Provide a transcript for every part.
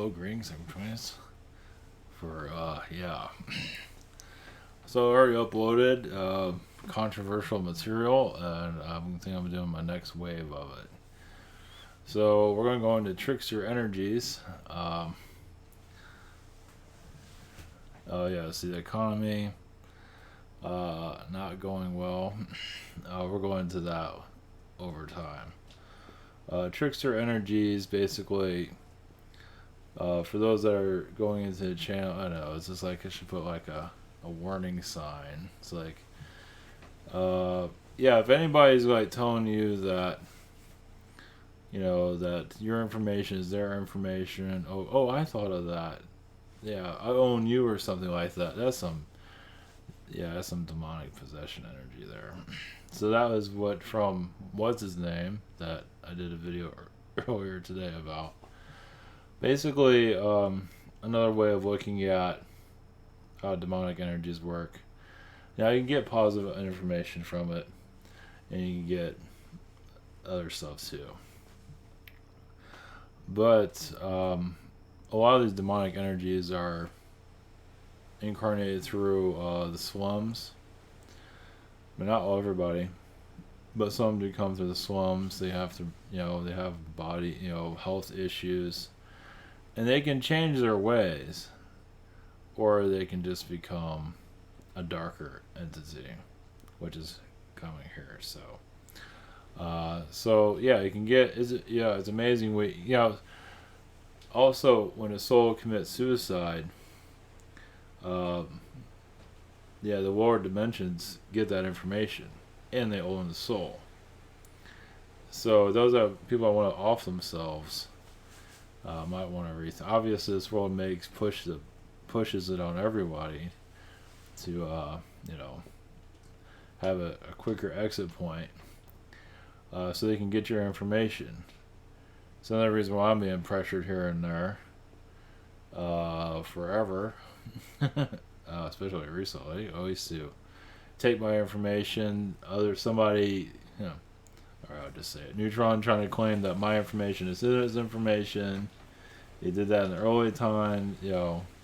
Hello, greetings, everybody. For, yeah. So I already uploaded controversial material, and I think I'm doing my next wave of it. So we're going to go into trickster energies. Oh, yeah, see the economy not going well. We're going into that over time. Trickster energies basically. For those that are going into the channel, I know it's just like I should put like a warning sign. It's like, yeah, if anybody's like telling you that, that your information is their information. Oh, I thought of that. Yeah, I own you or something like that. That's some demonic possession energy there. So that was from what's his name that I did a video earlier today about. Basically, another way of looking at how demonic energies work. Now, you can get positive information from it, and you can get other stuff too. But a lot of these demonic energies are incarnated through the slums. But not everybody. But some do come through the slums. They have to, they have body, health issues. And they can change their ways, or they can just become a darker entity, which is coming here. So yeah, you can get. It's amazing. Also, when a soul commits suicide, the lower dimensions get that information, and they own the soul. So those are people that want to off themselves. Might want to rethink. Obviously, this world pushes it on everybody to have a quicker exit point, so they can get your information. So another reason why I'm being pressured here and there, forever, especially recently, always to take my information. Somebody, or I'll just say it. Neutron trying to claim that my information is his information. He did that in the early time,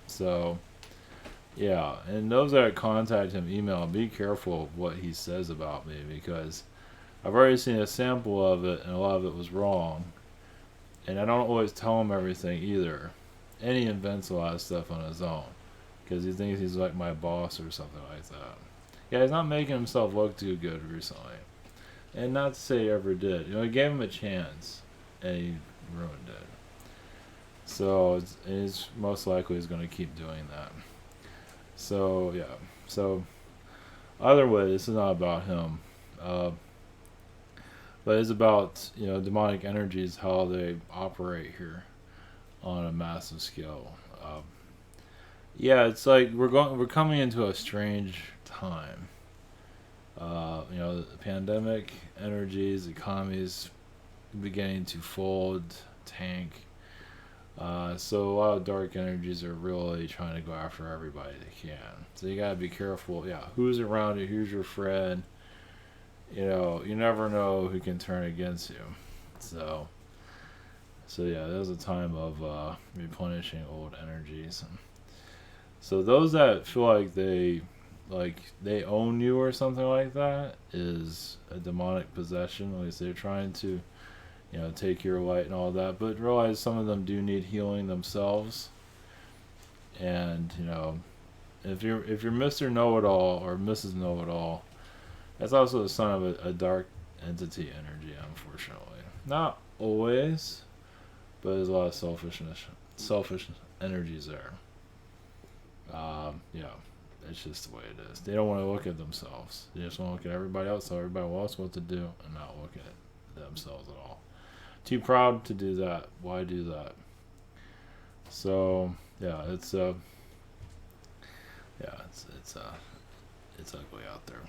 So, yeah. And those that contact him, email, be careful of what he says about me, because I've already seen a sample of it, and a lot of it was wrong. And I don't always tell him everything either. And he invents a lot of stuff on his own, because he thinks he's like my boss or something like that. Yeah, he's not making himself look too good recently. And not to say he ever did. He gave him a chance, and he ruined it. So it's most likely he's going to keep doing that. So, yeah. So, either way, this is not about him. But it's about, demonic energies, how they operate here on a massive scale. It's like we're coming into a strange time. The pandemic energies, economies beginning to fold, tank. So a lot of dark energies are really trying to go after everybody they can. So you gotta be careful. Yeah, who's around you? Who's your friend? You never know who can turn against you. So yeah, there's a time of replenishing old energies. So those that feel like they own you or something like that is a demonic possession. At least they're trying to, take your light and all that. But realize some of them do need healing themselves. And if you're Mr. Know-It-All or Mrs. Know-It-All, that's also the sign of a dark entity energy. Unfortunately, not always, but there's a lot of selfish energies there. It's just the way it is. They don't want to look at themselves. They just want to look at everybody else, so everybody else what to do, and not look at themselves at all. Too proud to do that. Why do that? So yeah, it's ugly out there.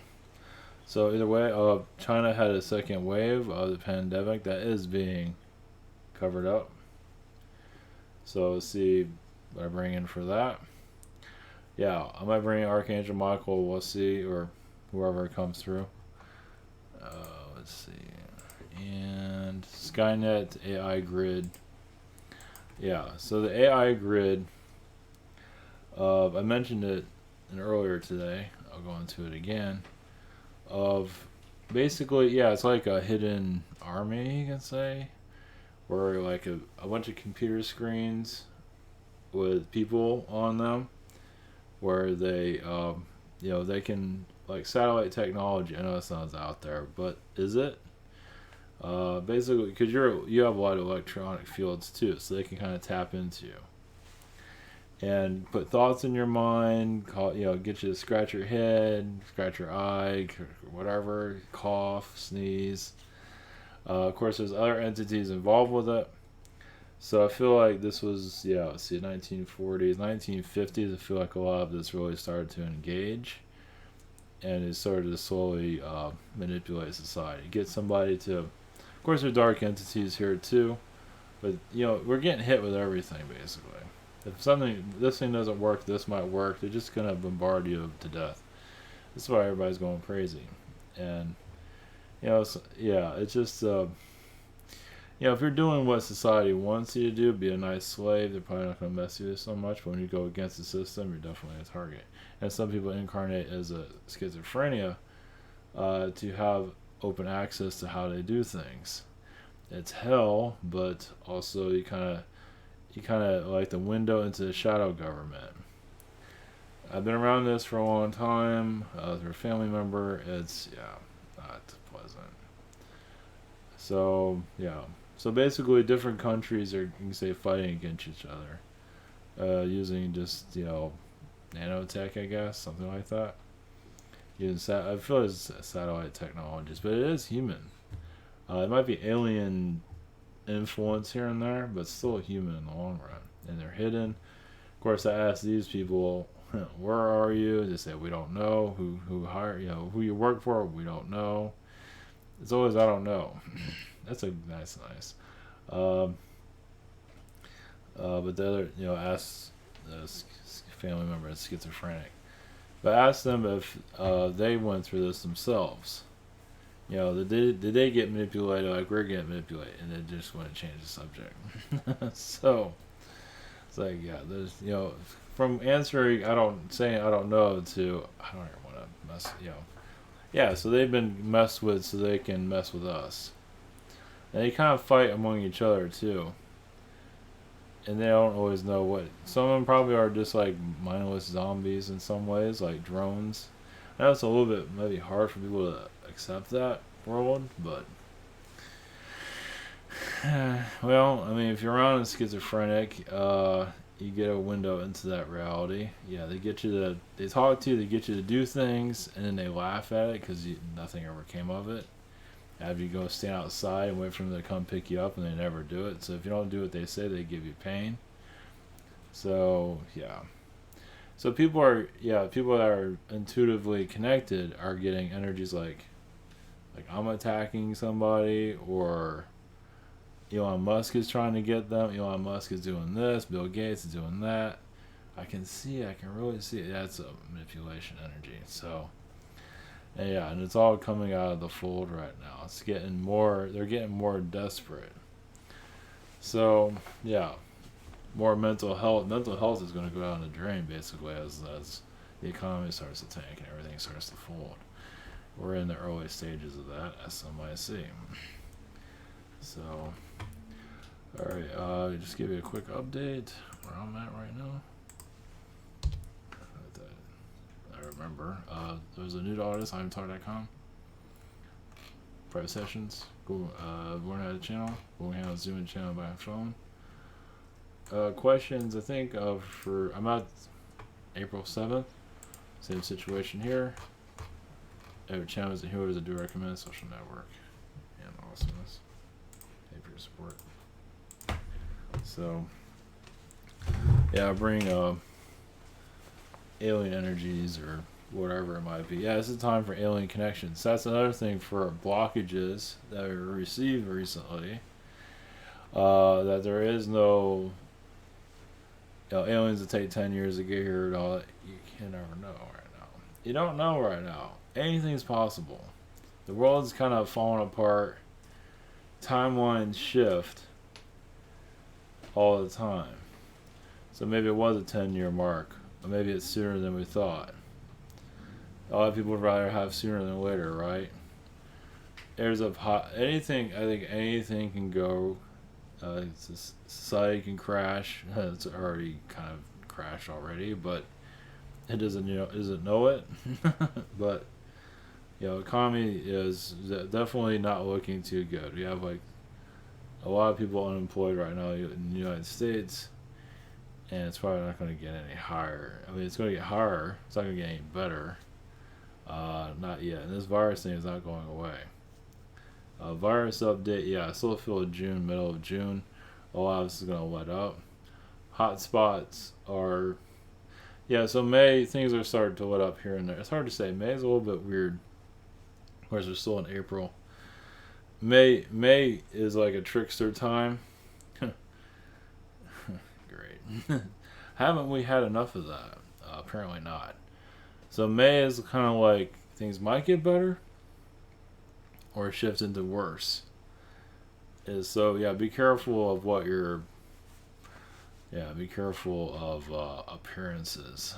So either way, China had a second wave of the pandemic that is being covered up. So let's see what I bring in for that. Yeah, I might bring Archangel Michael, we'll see, or whoever comes through. Let's see. And Skynet, AI grid. Yeah, so the AI grid, I mentioned it earlier today. I'll go into it again. Of basically, yeah, it's like a hidden army, you can say, where like a bunch of computer screens with people on them, where they, they can like satellite technology. I know it sounds out there, but is it? Basically, because you have a lot of electronic fields too, so they can kind of tap into you and put thoughts in your mind. Get you to scratch your head, scratch your eye, whatever, cough, sneeze. Of course, there's other entities involved with it. So I feel like this was, let's see, 1940s, 1950s. I feel like a lot of this really started to engage, and it started to slowly manipulate society. Get somebody to, of course, there are dark entities here too, but we're getting hit with everything basically. If this thing doesn't work, this might work. They're just gonna bombard you to death. That's why everybody's going crazy, and it's just if you're doing what society wants you to do, be a nice slave, they're probably not gonna mess you with so much. But when you go against the system, you're definitely a target. And some people incarnate as a schizophrenia to have open access to how they do things. It's hell, but also you kind of like the window into the shadow government. I've been around this for a long time. As a family member, it's not pleasant. So so basically, different countries are, you can say, fighting against each other, using just nanotech, I guess, something like that. I feel it's satellite technologies, but it is human. It might be alien influence here and there, but still human in the long run. And they're hidden. Of course, I asked these people, "Where are you?" They say, "We don't know." Who hired? Who you work for? We don't know. It's always, "I don't know." That's a nice. Um, but the other, asked the family member is schizophrenic, but asked them if they went through this themselves. Did they get manipulated like we're getting manipulated, and they just want to change the subject. So it's like, there's, from answering I don't know to I don't even want to mess. So they've been messed with, so they can mess with us, and they kind of fight among each other too. And they don't always know what. Some of them probably are just like mindless zombies in some ways, like drones. I know it's a little bit maybe hard for people to accept that world, but well, I mean, if you're around a schizophrenic, you get a window into that reality. Yeah, they talk to you, they get you to do things, and then they laugh at it because nothing ever came of it. Have you go stand outside and wait for them to come pick you up, and they never do it. So if you don't do what they say, they give you pain. So so people that are intuitively connected are getting energies like I'm attacking somebody, or Elon Musk is trying to get them. Elon Musk is doing this. Bill Gates is doing that. I can really see it. That's a manipulation energy. So, and it's all coming out of the fold right now. It's getting more. They're getting more desperate. So, more mental health. Mental health is going to go down the drain basically as the economy starts to tank and everything starts to fold. We're in the early stages of that, as some might see. So, alright, just give you a quick update where I'm at right now. I remember, there's a new artist, imtalk.com. Private sessions, go, learn how to channel, go hang on Zoom and channel by phone. Questions, I think, I'm out April 7th, same situation here. Every channel is here as I do recommend social network and awesomeness. Thank you for your support. So, I bring alien energies or whatever it might be. Yeah, it's a time for alien connections. That's another thing for blockages that we received recently. That there is no aliens that take 10 years to get here and all that. You can never know right now. You don't know right now. Anything's possible. The world's kind of falling apart. Timelines shift. all the time. So maybe it was a 10-year mark, or maybe it's sooner than we thought. A lot of people would rather have sooner than later, right? There's a anything. I think anything can go. Society can crash. It's already kind of crashed already, but it doesn't know it. But economy is definitely not looking too good. We have like a lot of people unemployed right now in the United States, and it's probably not going to get any higher. I mean, it's going to get higher. It's not going to get any better. Not yet. And this virus thing is not going away. Virus update. Yeah, I still feel June, middle of June. A lot of this is going to let up. Hot spots are. Yeah, so May, things are starting to let up here and there. It's hard to say. May is a little bit weird. Whereas we're still in April. May is like a trickster time. Great. Haven't we had enough of that? Apparently not. So May is kind of like things might get better or shift into worse. Be careful of what you're. Yeah, be careful of appearances.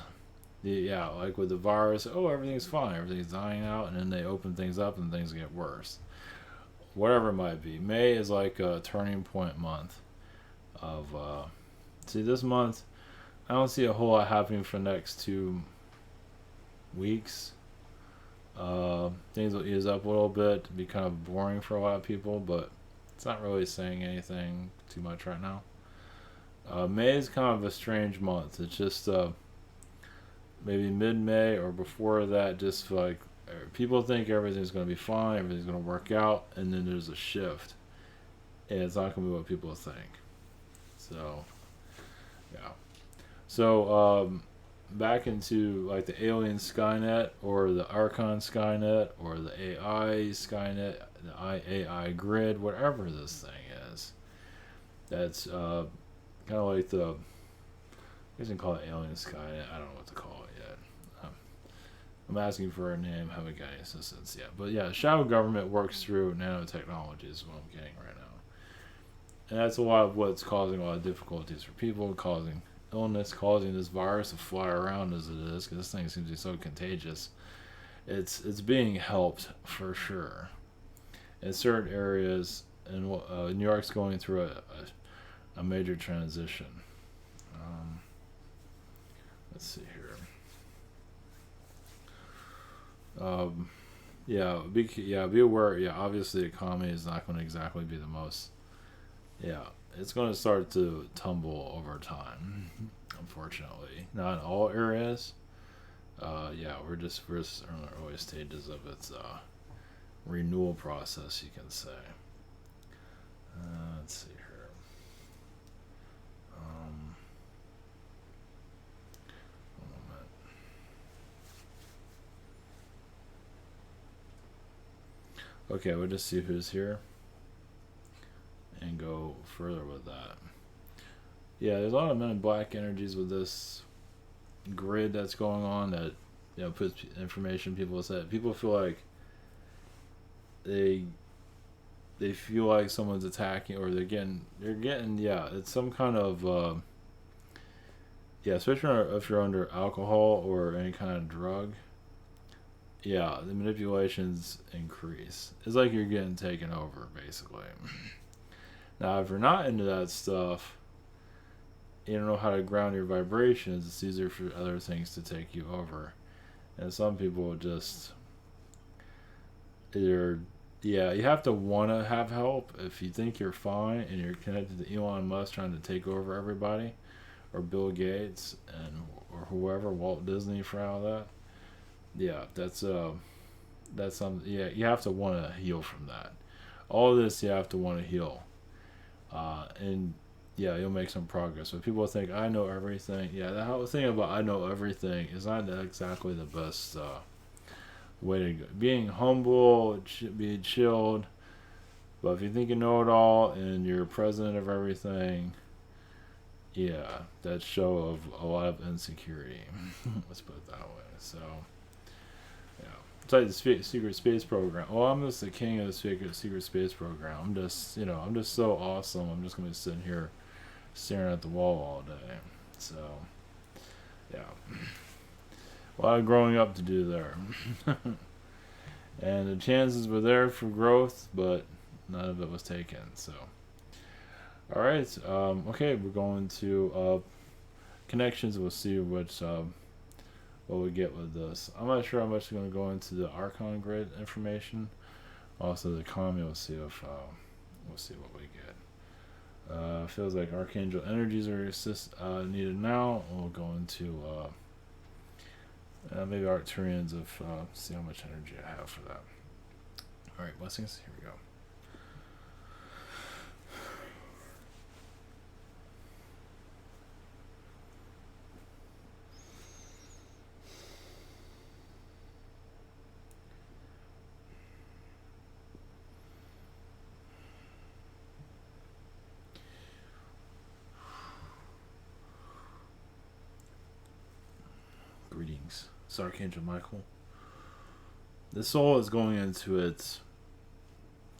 Like with the virus, everything's fine, everything's dying out, and then they open things up and things get worse. Whatever it might be. May is like a turning point month of this month I don't see a whole lot happening for the next 2 weeks. Things will ease up a little bit, be kind of boring for a lot of people, but it's not really saying anything too much right now. May is kind of a strange month. It's just maybe mid-May or before that, just like people think everything's going to be fine, everything's going to work out, and then there's a shift, and it's not going to be what people think. So, yeah. So, back into like the alien Skynet or the Archon Skynet or the AI Skynet, the AI grid, whatever this thing is. That's kind of like the, I guess you can call it alien Skynet. I don't know what to call it yet. I'm asking for a name, haven't got any assistance yet. But yeah, shadow government works through nanotechnology is what I'm getting right now. And that's a lot of what's causing a lot of difficulties for people, causing illness, causing this virus to fly around as it is, because this thing seems to be so contagious. It's being helped for sure. In certain areas, and New York's going through a major transition. Let's see here. Be aware. Yeah, obviously the economy is not going to exactly be the most. Yeah, it's going to start to tumble over time. Unfortunately, not in all areas. We're just in the early stages of its renewal process, you can say. Let's see here. Okay, we'll just see who's here and go further with that. Yeah, there's a lot of Men in Black energies with this grid that's going on that puts information people said. People feel like they feel like someone's attacking, or they're getting it's some kind of especially if you're under alcohol or any kind of drug. Yeah, the manipulations increase. It's like you're getting taken over, basically. Now, if you're not into that stuff, you don't know how to ground your vibrations, it's easier for other things to take you over. And some people just either, you have to want to have help. If you think you're fine and you're connected to Elon Musk trying to take over everybody, or Bill Gates, or whoever, Walt Disney, for all that. Yeah, that's something. Yeah, you have to want to heal from that. All this you have to want to heal, and you'll make some progress. But people think I know everything. Yeah, the whole thing about I know everything is not exactly the best way to go. Being humble, be chilled. But if you think you know it all and you're president of everything, that's show of a lot of insecurity. Let's put it that way. So. It's like the secret space program. Oh, I'm just the king of the secret space program. I'm just so awesome. I'm just gonna be sitting here staring at the wall all day. So, yeah. A lot of growing up to do there. And the chances were there for growth, but none of it was taken. So, alright. Okay, we're going to connections. We'll see what we get with this. I'm not sure how much I'm going to go into the Archon grid information. Also, the economy. We'll see if we'll see what we get. Feels like Archangel energies are needed now. We'll go into maybe Arcturians if see how much energy I have for that. All right, blessings. Here we go. Greetings. It's Archangel Michael. The soul is going into its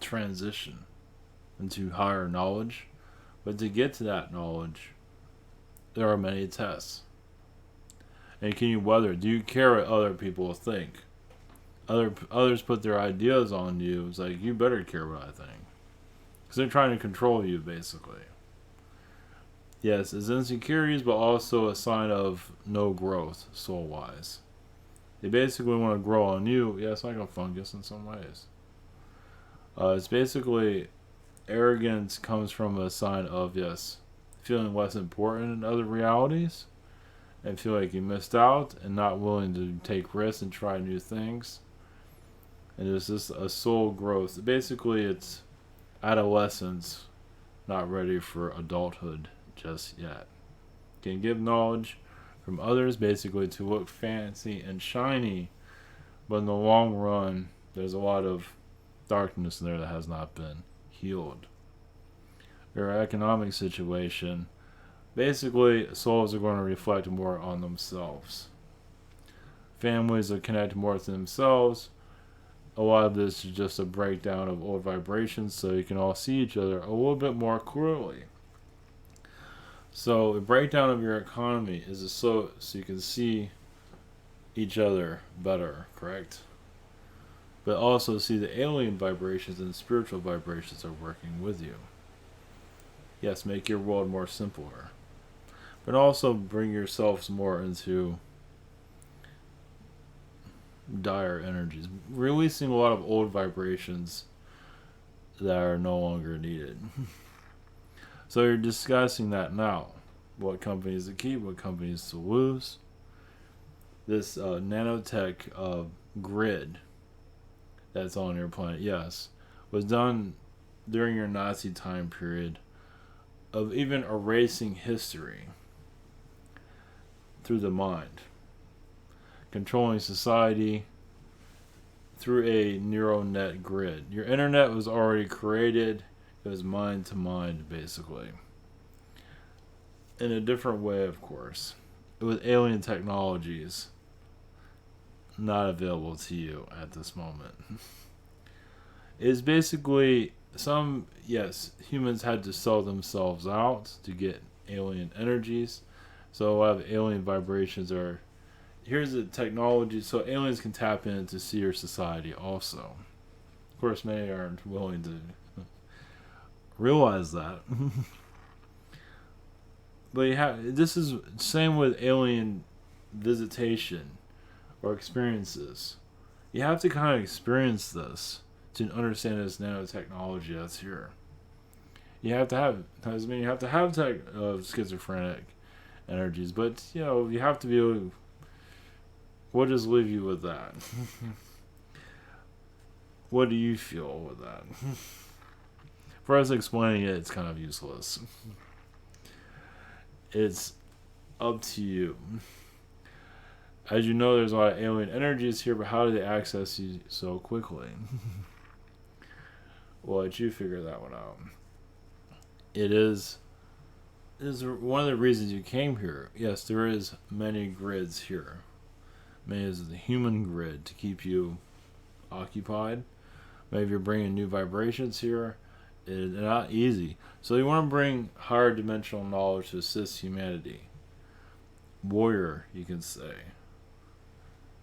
transition into higher knowledge, but to get to that knowledge, there are many tests. And can you weather? Do you care what other people think? Others put their ideas on you. It's like, you better care what I think, because they're trying to control you, basically. Yes, it's insecurities, but also a sign of no growth, soul-wise. They basically want to grow on you. Yeah, it's like a fungus in some ways. It's basically arrogance comes from a sign of, yes, feeling less important in other realities and feel like you missed out and not willing to take risks and try new things. And it's just a soul growth. Basically, it's adolescence, not ready for adulthood just yet. Can give knowledge from others basically to look fancy and shiny, but in the long run there's a lot of darkness there that has not been healed. Your economic situation, basically souls are going to reflect more on themselves. Families are connected more to themselves. A lot of this is just a breakdown of old vibrations so you can all see each other a little bit more clearly. So the breakdown of your economy is so you can see each other better, correct? But also see the alien vibrations and spiritual vibrations are working with you. Yes, make your world more simpler. But also bring yourselves more into dire energies. Releasing a lot of old vibrations that are no longer needed. So you're discussing that now. What companies to keep, what companies to lose. This nanotech grid that's on your planet, yes, was done during your Nazi time period of even erasing history through the mind. Controlling society through a neural net grid. Your internet was already created. It was mind to mind, basically. In a different way, of course. With alien technologies not available to you at this moment. It's basically humans had to sell themselves out to get alien energies. So a lot of alien vibrations are... Here's the technology, so aliens can tap in to see your society also. Of course, many aren't willing to realize that. But this is same with alien visitation or experiences. You have to kind of experience this to understand this nanotechnology that's here. You have to have schizophrenic energies, but you have to be able to... We'll just leave you with that. What do you feel with that? For us explaining it, it's kind of useless. It's up to you. As you know, there's a lot of alien energies here, but how do they access you so quickly? We'll let you figure that one out. It is one of the reasons you came here. Yes, there is many grids here. Many is the human grid to keep you occupied. Maybe you're bringing new vibrations here. It's not easy. So you want to bring higher dimensional knowledge to assist humanity. Warrior, you can say.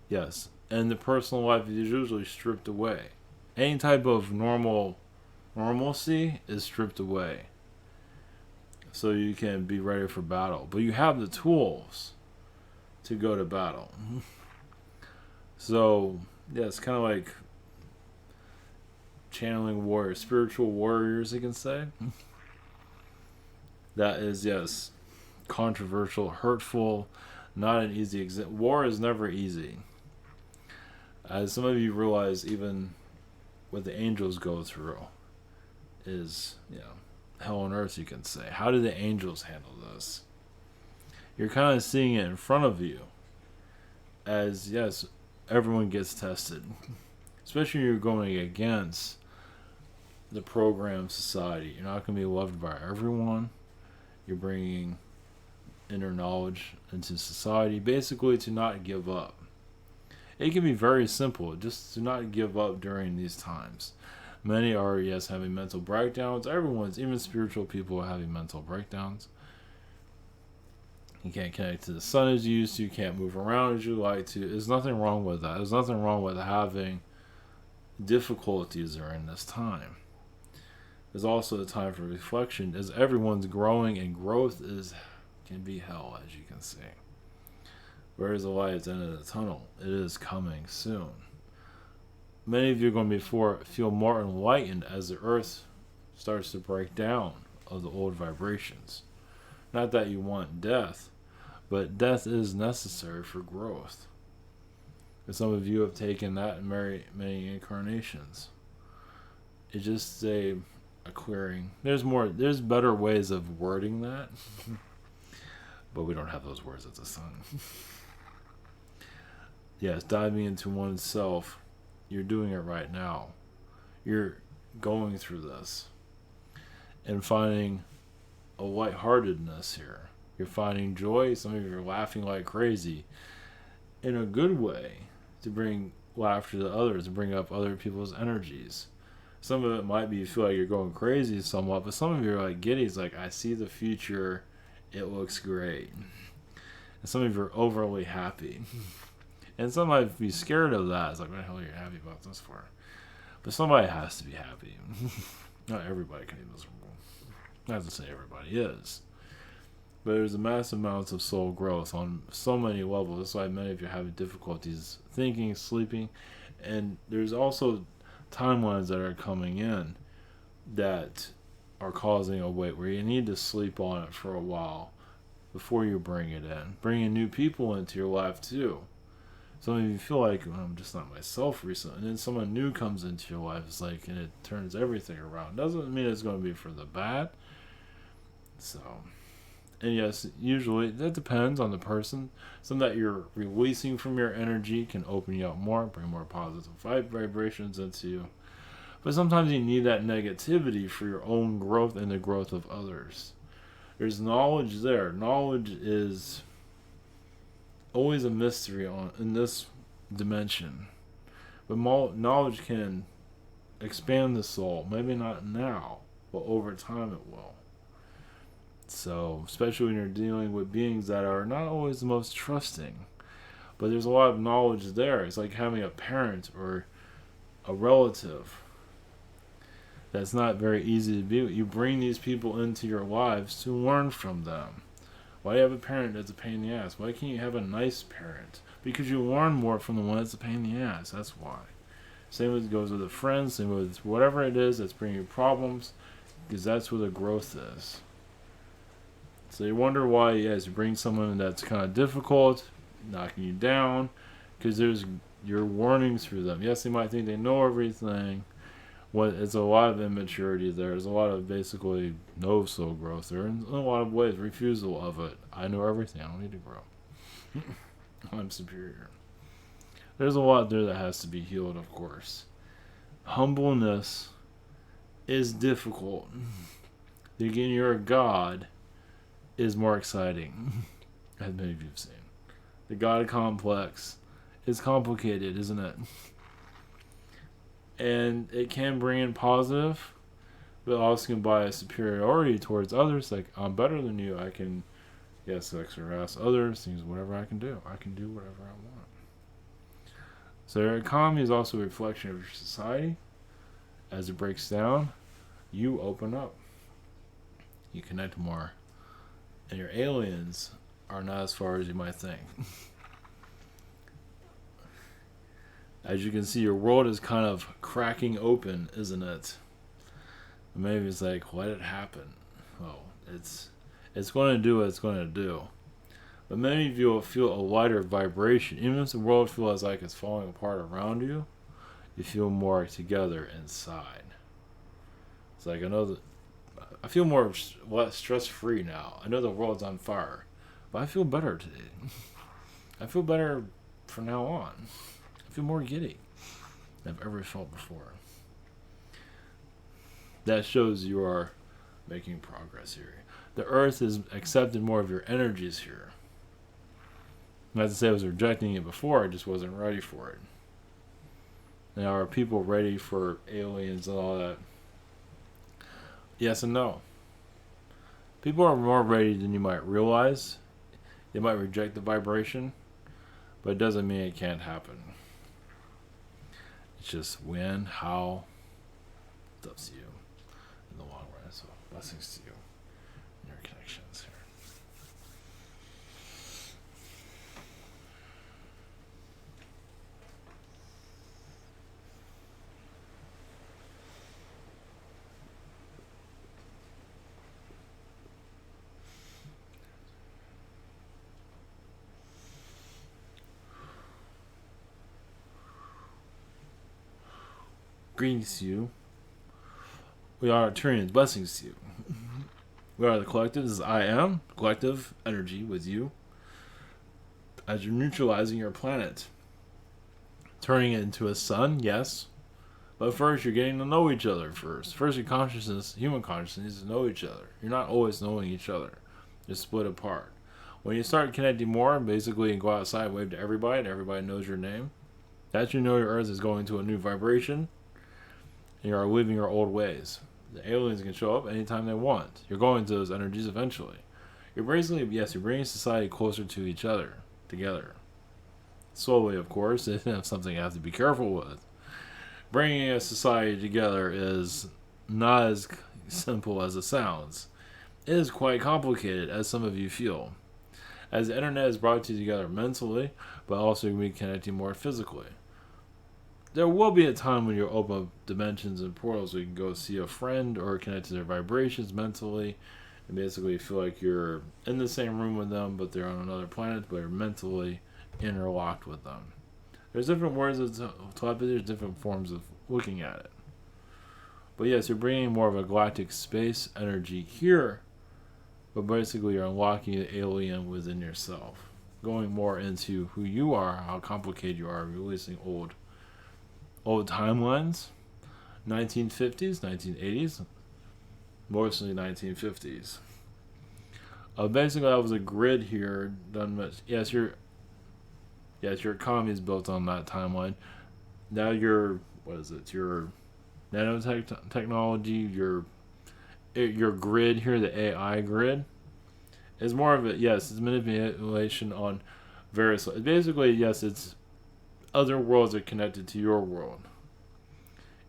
Yes. And the personal life is usually stripped away. Any type of normalcy is stripped away. So you can be ready for battle. But you have the tools to go to battle. So, yeah, it's kind of like channeling warriors, spiritual warriors, you can say. That is, yes, controversial, hurtful, not an easy example. War is never easy. As some of you realize, even what the angels go through is, hell on earth, you can say. How do the angels handle this? You're kind of seeing it in front of you as, yes, everyone gets tested. Especially when you're going against the program society. You're not going to be loved by everyone. You're bringing inner knowledge into society, basically to not give up. It can be very simple, just to not give up during these times. Many are, yes, having mental breakdowns. Even spiritual people are having mental breakdowns. You can't connect to the sun as you used to. You can't move around as you like to. There's nothing wrong with that. There's nothing wrong with having difficulties during this time. There's also a time for reflection as everyone's growing, and growth can be hell, as you can see. Where is the light at the end of the tunnel? It is coming soon. Many of you are going to feel more enlightened as the earth starts to break down of the old vibrations. Not that you want death, but death is necessary for growth. And some of you have taken that in many incarnations. It's just a clearing. There's better ways of wording that. But we don't have those words at the sun. Yes, diving into oneself. You're doing it right now. You're going through this. And finding a lightheartedness here. You're finding joy. Some of you are laughing like crazy. In a good way. To bring laughter to others. To bring up other people's energies. Some of it might be you feel like you're going crazy somewhat. But some of you are like giddy. It's like, I see the future. It looks great. And some of you are overly happy. And some might be scared of that. It's like, what the hell are you happy about this for? But somebody has to be happy. Not everybody can be miserable. Not to say everybody is. But there's a massive amounts of soul growth on so many levels. That's why many of you are having difficulties thinking, sleeping. And there's also timelines that are coming in that are causing a weight where you need to sleep on it for a while before you bring it in. Bringing new people into your life too. Some of you feel like, I'm just not myself recently. And then someone new comes into your life. It's like, and it turns everything around. Doesn't mean it's going to be for the bad. So, and yes, usually that depends on the person. Some that you're releasing from your energy can open you up more, bring more positive vibrations into you. But sometimes you need that negativity for your own growth and the growth of others. There's knowledge there. Knowledge is always a mystery in this dimension. But knowledge can expand the soul. Maybe not now, but over time it will. So, especially when you're dealing with beings that are not always the most trusting. But there's a lot of knowledge there. It's like having a parent or a relative that's not very easy to be with. You bring these people into your lives to learn from them. Why do you have a parent that's a pain in the ass? Why can't you have a nice parent? Because you learn more from the one that's a pain in the ass. That's why. Same with goes with the friends. Same with whatever it is that's bringing you problems. Because that's where the growth is. So you wonder why, yes, you bring someone that's kind of difficult, knocking you down. Because you're warning through them. Yes, they might think they know everything. It's a lot of immaturity there. There's a lot of basically no soul growth there. In a lot of ways, refusal of it. I know everything. I don't need to grow. I'm superior. There's a lot there that has to be healed, of course. Humbleness is difficult. Thinking you're a god is more exciting, as many of you have seen. The god complex is complicated, isn't it? And it can bring in positive, but also can by a superiority towards others. Like, I'm better than you. I can, yes, harass others. Things, whatever I can do. I can do whatever I want. So your economy is also a reflection of your society. As it breaks down, you open up. You connect more. And your aliens are not as far as you might think. As you can see, your world is kind of cracking open, isn't it? Maybe it's like, what did happen? Well, it's going to do what it's going to do. But many of you will feel a lighter vibration. Even if the world feels like it's falling apart around you, you feel more together inside. It's like, I feel more less stress-free now. I know the world's on fire, but I feel better today. I feel better from now on. I feel more giddy than I've ever felt before. That shows you are making progress here. The earth has accepted more of your energies here. Not to say I was rejecting it before, I just wasn't ready for it. Now, are people ready for aliens and all that? Yes and no. People are more ready than you might realize. They might reject the vibration, but it doesn't mean it can't happen. It's just when, how, it's up to you in the long run. So blessings to you and your connections here. Greetings to you. We are Archangel blessings to you. We are the collective. This is I am collective energy with you. As you're neutralizing your planet, turning it into a sun, yes. But first, you're getting to know each other first. First, your consciousness, human consciousness, needs to know each other. You're not always knowing each other. You're split apart. When you start connecting more, basically, and go outside and wave to everybody, and everybody knows your name, that's you know your Earth is going to a new vibration. And you are leaving your old ways. The aliens can show up anytime they want. You're going to those energies eventually. You're basically, yes, you're bringing society closer to each other, together. Slowly, of course. That's something you have to be careful with. Bringing a society together is not as simple as it sounds. It is quite complicated, as some of you feel. As the internet has brought you together mentally, but also you'll be connecting more physically. There will be a time when you'll open up dimensions and portals where you can go see a friend or connect to their vibrations mentally and basically feel like you're in the same room with them, but they're on another planet, but you're mentally interlocked with them. There's different words of telepathy, there's different forms of looking at it. But yes, you're bringing more of a galactic space energy here, but basically you're unlocking the alien within yourself, going more into who you are, how complicated you are, releasing old timelines, 1950s, 1980s, mostly 1950s. Basically, that was a grid here done much. Yes, your economy is built on that timeline. Now your nanotechnology, your grid here, the AI grid, is more of it's manipulation on various. Basically, yes, it's other worlds are connected to your world.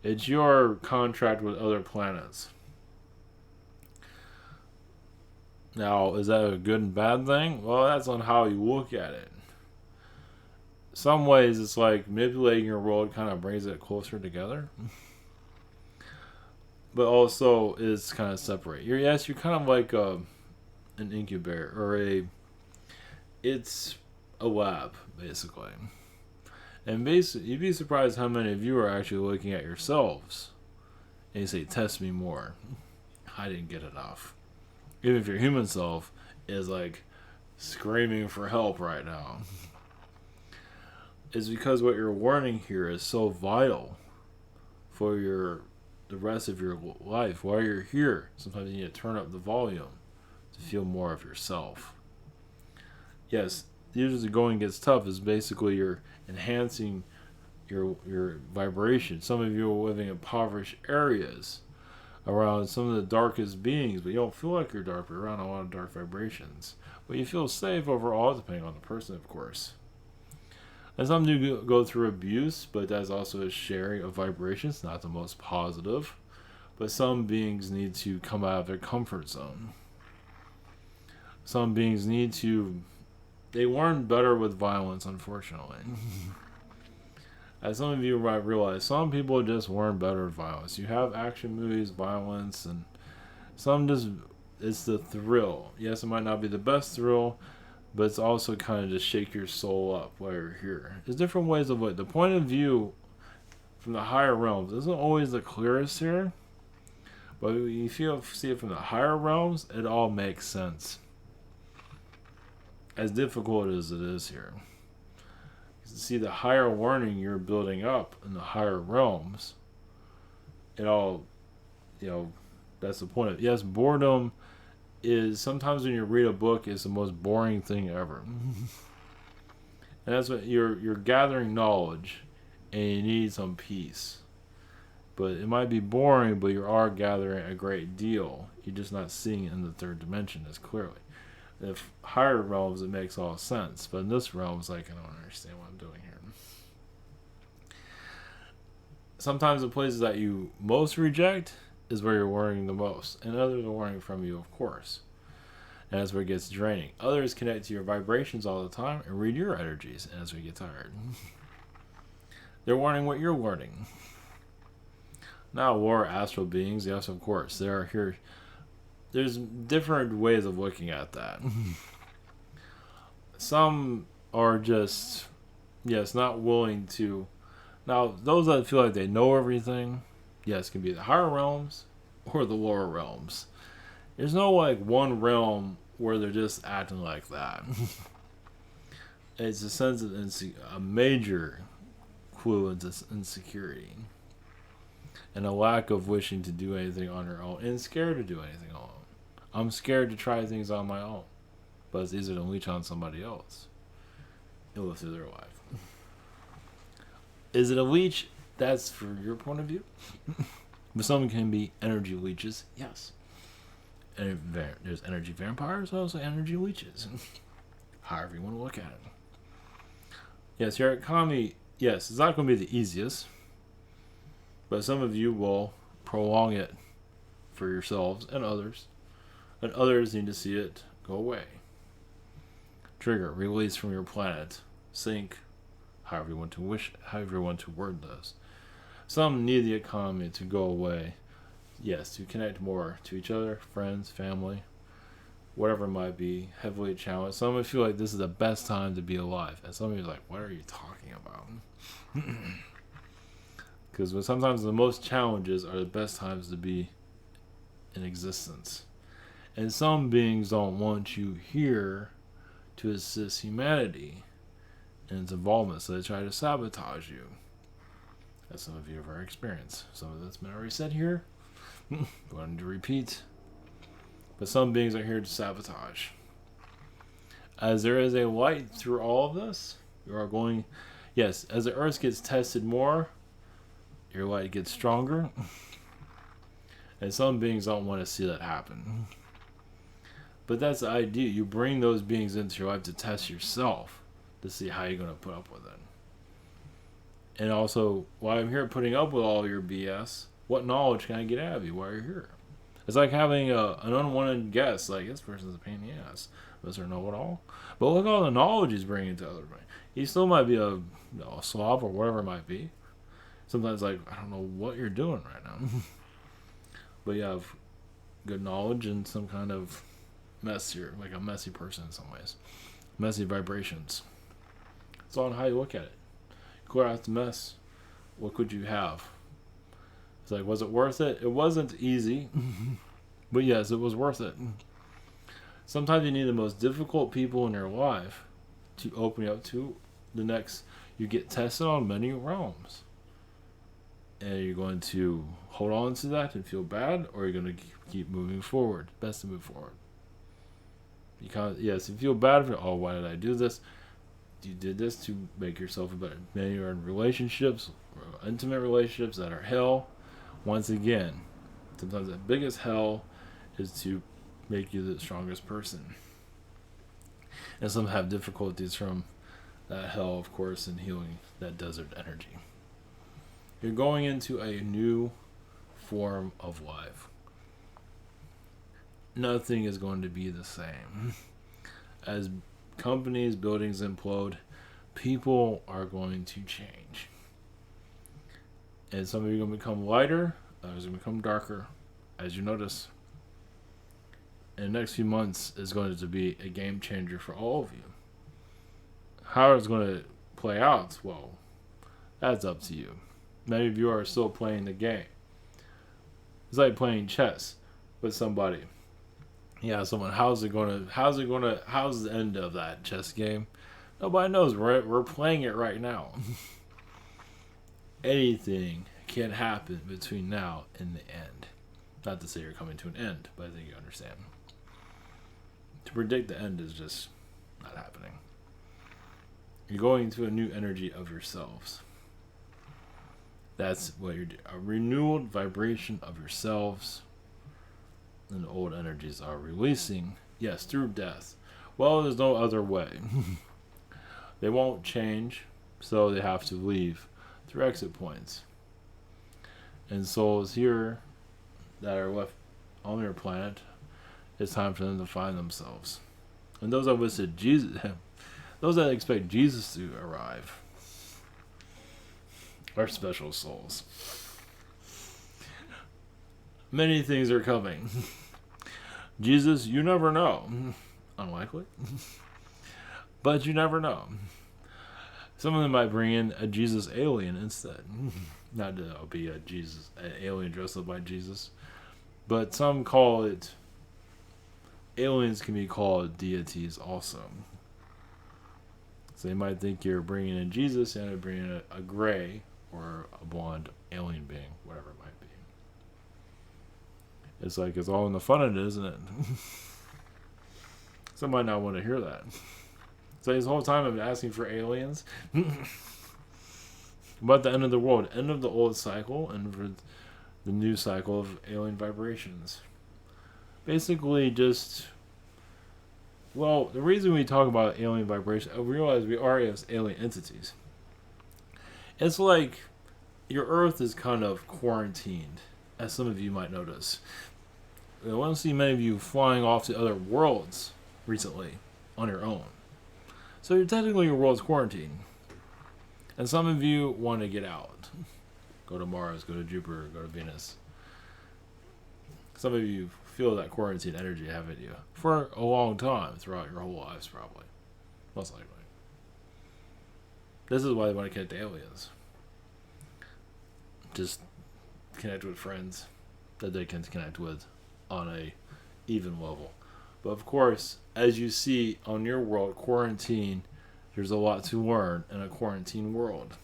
It's your contract with other planets. Now, is that a good and bad thing? Well, that's on how you look at it. Some ways, it's like manipulating your world kind of brings it closer together. But also, it's kind of separate. You're kind of like an incubator or it's a lab, basically. And basically, you'd be surprised how many of you are actually looking at yourselves and you say, test me more. I didn't get enough. Even if your human self is like screaming for help right now. It's because what you're learning here is so vital for the rest of your life. While you're here, sometimes you need to turn up the volume to feel more of yourself. Yes, usually going gets tough is basically you're enhancing your vibration. Some of you are living in impoverished areas, around some of the darkest beings, but you don't feel like you're dark, but you're around a lot of dark vibrations. But you feel safe overall, depending on the person, of course. And some do go through abuse, but that's also a sharing of vibrations, not the most positive. But some beings need to come out of their comfort zone. Some beings need to... They learn better with violence, unfortunately. As some of you might realize, some people just learn better with violence. You have action movies, violence, and some just... It's the thrill. Yes, it might not be the best thrill, but it's also kind of just shake your soul up while you're here. There's different ways of it. The point of view from the higher realms isn't always the clearest here, but when you see it from the higher realms, it all makes sense. As difficult as it is here. You see the higher learning you're building up in the higher realms, it all, that's the point of it. Yes, boredom is sometimes when you read a book is the most boring thing ever. And that's what you're gathering knowledge and you need some peace. But it might be boring, but you are gathering a great deal. You're just not seeing it in the third dimension as clearly. If higher realms, it makes all sense. But in this realm, it's like, I don't understand what I'm doing here. Sometimes the places that you most reject is where you're learning the most. And others are learning from you, of course. And that's where it gets draining. Others connect to your vibrations all the time and read your energies. And that's where you get tired. They're learning what you're learning. Now, lower astral beings, yes, of course. They are here. There's different ways of looking at that. Some are just, yes, not willing to. Now, those that feel like they know everything, yes, can be the higher realms or the lower realms. There's no one realm where they're just acting like that. It's a sense of a major clue into insecurity. And a lack of wishing to do anything on your own and scared to do anything alone. I'm scared to try things on my own. But it's easier to leech on somebody else and live through their life. Is it a leech? That's for your point of view. But some can be energy leeches, yes. And there's energy vampires, also energy leeches. However you want to look at it. Yes, your economy, yes, it's not going to be the easiest. But some of you will prolong it for yourselves and others. And others need to see it go away. Trigger, release from your planet. Sink, however you want to word this. Some need the economy to go away. Yes, to connect more to each other, friends, family, whatever it might be, heavily challenged. Some of you feel like this is the best time to be alive. And some of you are like, what are you talking about? Because sometimes the most challenges are the best times to be in existence. And some beings don't want you here to assist humanity in its involvement, so they try to sabotage you. As some of you have already experienced. Some of that's been already said here. Going to repeat. But some beings are here to sabotage. As there is a light through all of this, you are going... Yes, as the earth gets tested more, your light gets stronger. And some beings don't want to see that happen. But that's the idea. You bring those beings into your life to test yourself, to see how you're going to put up with it. And also, while I'm here putting up with all your BS, what knowledge can I get out of you while you're here? It's like having an unwanted guest, like, this person's a pain in the ass. Mr. Know-it-all. But look at all the knowledge he's bringing to other people. He still might be a slob or whatever it might be. Sometimes, I don't know what you're doing right now. But you have good knowledge and some kind of messier, like a messy person in some ways. Messy vibrations. It's all on how you look at it. Clear out the mess. What could you have? It's like, was it worth it? It wasn't easy. But yes, it was worth it. Sometimes you need the most difficult people in your life to open you up to the next. You get tested on many realms. And you're going to hold on to that and feel bad, or you're going to keep moving forward. Best to move forward. Yes, you feel bad for, oh, why did I do this? You did this to make yourself a better. Many are in relationships, intimate relationships that are hell. Once again, Sometimes the biggest hell is to make you the strongest person. And some have difficulties from that hell, of course, in healing that desert energy. You're going into a new form of life. Nothing is going to be the same. As companies, buildings implode, people are going to change. And some of you are going to become lighter, others are going to become darker, as you notice. And the next few months is going to be a game changer for all of you. How it's going to play out, well, that's up to you. Many of you are still playing the game. It's like playing chess with somebody. Yeah, someone, how's the end of that chess game? Nobody knows. We're playing it right now. Anything can happen between now and the end. Not to say you're coming to an end, but I think you understand. To predict the end is just not happening. You're going into a new energy of yourselves. That's what you're doing. A renewed vibration of yourselves. And the old energies are releasing. Yes, through death. Well, there's no other way. They won't change, so they have to leave through exit points. And souls here that are left on your planet, it's time for them to find themselves. And those that listed Jesus, those that expect Jesus to arrive, are special souls. Many things are coming. Jesus, you never know. Unlikely. But you never know. Some of them might bring in a Jesus alien instead. Not to be an alien dressed up by Jesus. But some call it, aliens can be called deities also. So they might think you're bringing in Jesus and you're bringing in a gray or a blonde alien being, whatever it might be. It's like it's all in the fun of it, isn't it? Some might not want to hear that. So this whole time I've been asking for aliens. About the end of the world, end of the old cycle, and for the new cycle of alien vibrations. Basically just, well, the reason we talk about alien vibration, I realize we are as alien entities. It's like your Earth is kind of quarantined, as some of you might notice. I want to see many of you flying off to other worlds recently on your own. So you're technically your world's quarantined. And some of you want to get out. Go to Mars, go to Jupiter, go to Venus. Some of you feel that quarantine energy, haven't you? For a long time, throughout your whole lives, probably. Most likely. This is why they want to connect to aliens. Just connect with friends that they can connect with on a even level. But of course, as you see on your world, quarantine, there's a lot to learn in a quarantine world.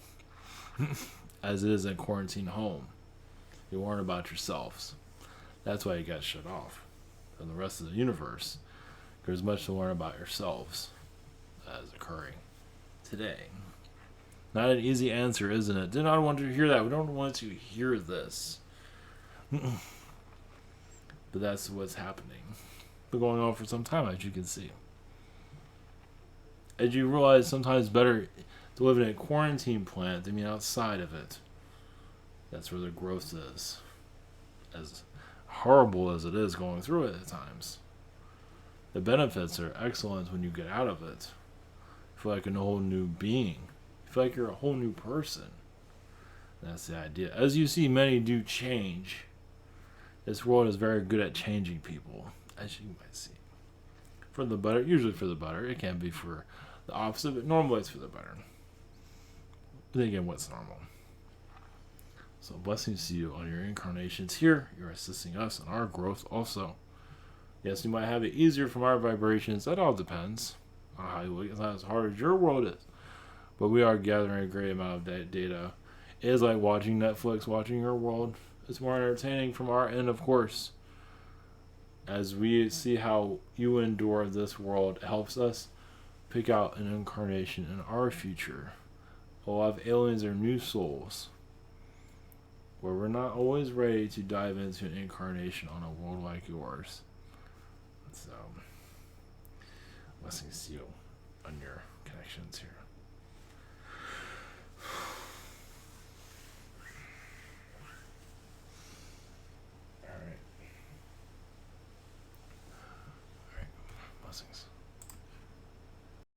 As it is in a quarantine home. You learn about yourselves. That's why you got shut off from the rest of the universe. There's much to learn about yourselves that is occurring today. Not an easy answer, isn't it? Do not want to hear that. We don't want to hear this. But that's what's happening. Been going on for some time, as you can see. As you realize, sometimes it's better to live in a quarantine plant than being outside of it. That's where the growth is. As horrible as it is going through it at times, the benefits are excellent when you get out of it. You feel like a whole new being. You feel like you're a whole new person. That's the idea. As you see, many do change. This world is very good at changing people, as you might see. For the better, usually for the better. It can be for the opposite, but normally it's for the better. But then again, what's normal? So blessings to you on your incarnations here. You're assisting us in our growth also. Yes, you might have it easier from our vibrations. That all depends on how you look. It's not as hard as your world is. But we are gathering a great amount of data. It is like watching Netflix, watching your world. It's more entertaining from our end, of course. As we see how you endure this world, it helps us pick out an incarnation in our future. A lot of aliens are new souls. where we're not always ready to dive into an incarnation on a world like yours. So, blessings to you on your connections here.